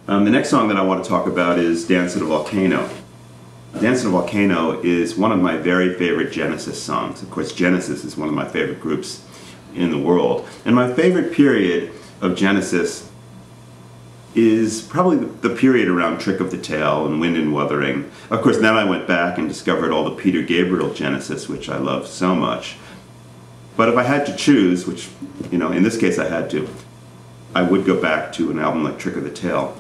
The next song that I want to talk about is Dance at a Volcano. Dance at a Volcano is one of my very favorite Genesis songs. Of course, Genesis is one of my favorite groups in the world. And my favorite period of Genesis is probably the period around Trick of the Tail and Wind and Wuthering. Of course, then I went back and discovered all the Peter Gabriel Genesis, which I love so much. But if I had to choose, which, in this case I had to, I would go back to an album like Trick of the Tail,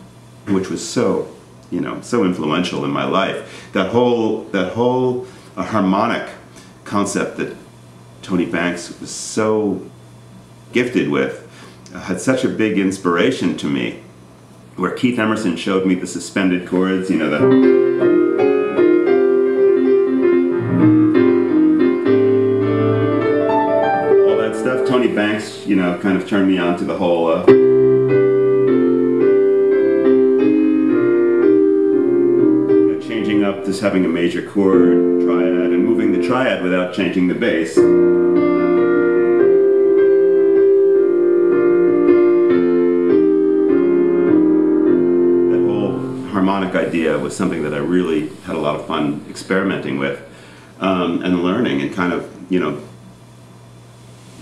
which was so influential in my life. That whole harmonic concept that Tony Banks was so gifted with had such a big inspiration to me, where Keith Emerson showed me the suspended chords, that all that stuff. Tony Banks, kind of turned me on to the whole changing up, just having a major chord, triad, and moving the triad without changing the bass. Harmonic idea was something that I really had a lot of fun experimenting with and learning and kind of,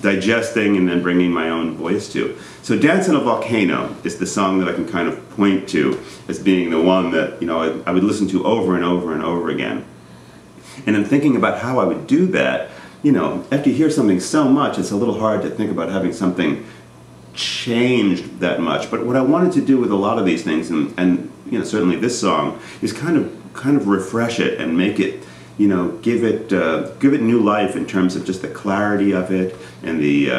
digesting and then bringing my own voice to. So Dance on a Volcano is the song that I can kind of point to as being the one that, I would listen to over and over and over again. And in thinking about how I would do that, after you hear something so much, it's a little hard to think about having something changed that much. But what I wanted to do with a lot of these things, and certainly this song, is kind of refresh it and make it, give it new life in terms of just the clarity of it and the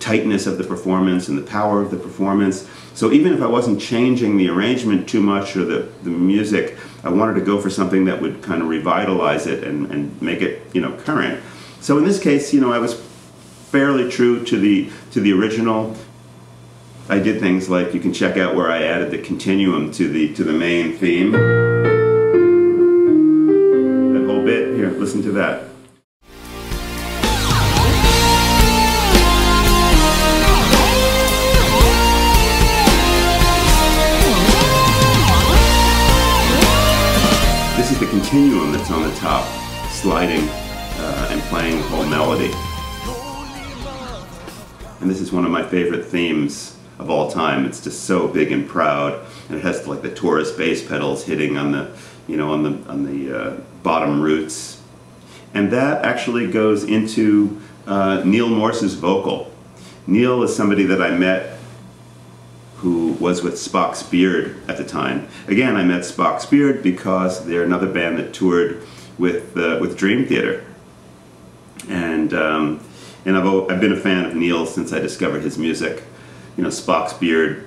tightness of the performance and the power of the performance. So even if I wasn't changing the arrangement too much or the music, I wanted to go for something that would kind of revitalize it and make it current. So in this case, I was fairly true to the original. I did things like, you can check out where I added the continuum to the main theme. That whole bit, here, listen to that. This is the continuum that's on the top, sliding and playing the whole melody. And this is one of my favorite themes of all time. It's just so big and proud, and it has like the Taurus bass pedals hitting on the, on the bottom roots, and that actually goes into Neil Morse's vocal. Neil is somebody that I met who was with Spock's Beard at the time. Again, I met Spock's Beard because they're another band that toured with Dream Theater, and I've been a fan of Neil since I discovered his music. Spock's Beard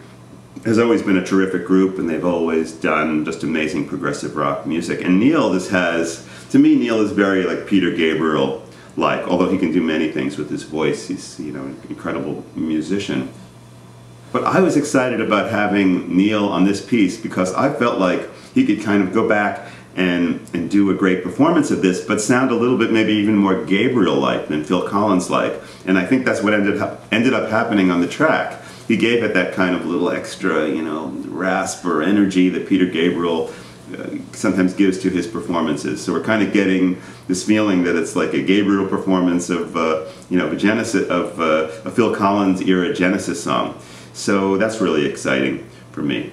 has always been a terrific group, and they've always done just amazing progressive rock music. And Neil to me, Neil is very like Peter Gabriel-like, although he can do many things with his voice. He's, an incredible musician. But I was excited about having Neil on this piece because I felt like he could kind of go back and do a great performance of this, but sound a little bit maybe even more Gabriel-like than Phil Collins-like. And I think that's what ended up happening on the track. He gave it that kind of little extra, rasp or energy that Peter Gabriel sometimes gives to his performances. So we're kind of getting this feeling that it's like a Gabriel performance of, a Phil Collins era Genesis song. So that's really exciting for me.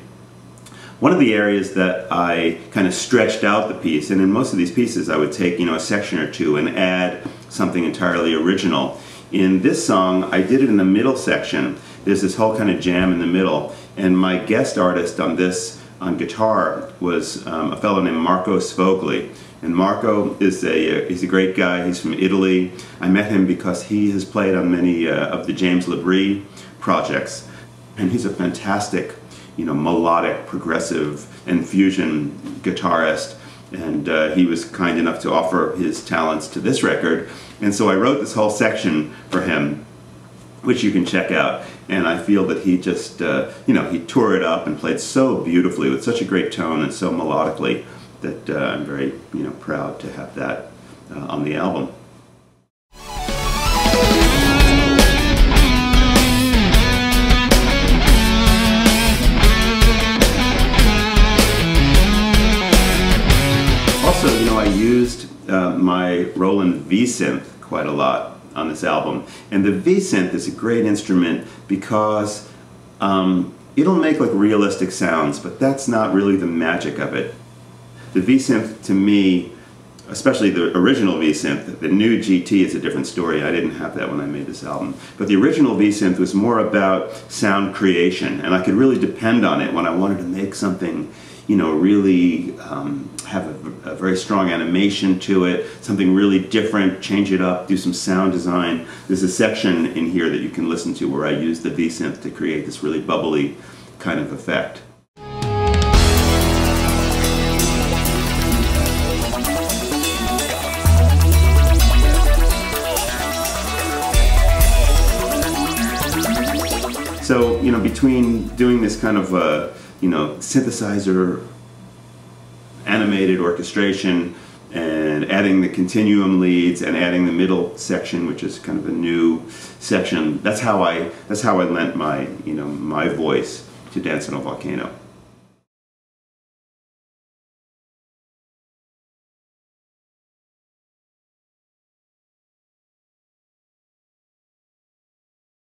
One of the areas that I kind of stretched out the piece, and in most of these pieces I would take, a section or two and add something entirely original. In this song, I did it in the middle section. There's this whole kind of jam in the middle, and my guest artist on guitar was a fellow named Marco Sfogli. And Marco is he's a great guy. He's from Italy. I met him because he has played on many of the James LaBrie projects, and he's a fantastic, melodic, progressive, and fusion guitarist. And he was kind enough to offer his talents to this record. And so I wrote this whole section for him, which you can check out. And I feel that he just, he tore it up and played so beautifully with such a great tone and so melodically that I'm very, proud to have that on the album. used my Roland V-Synth quite a lot on this album. And the V-Synth is a great instrument because it'll make like realistic sounds, but that's not really the magic of it. The V-Synth, to me, especially the original V-Synth, the new GT is a different story. I didn't have that when I made this album. But the original V-Synth was more about sound creation, and I could really depend on it when I wanted to make something, you know, really have a very strong animation to it, something really different, change it up, do some sound design. There's a section in here that you can listen to where I use the V-Synth to create this really bubbly kind of effect. So, you know, between doing this kind of, you know, synthesizer animated orchestration and adding the continuum leads and adding the middle section, which is kind of a new section, that's how I lent my, you know, my voice to Dance on a Volcano.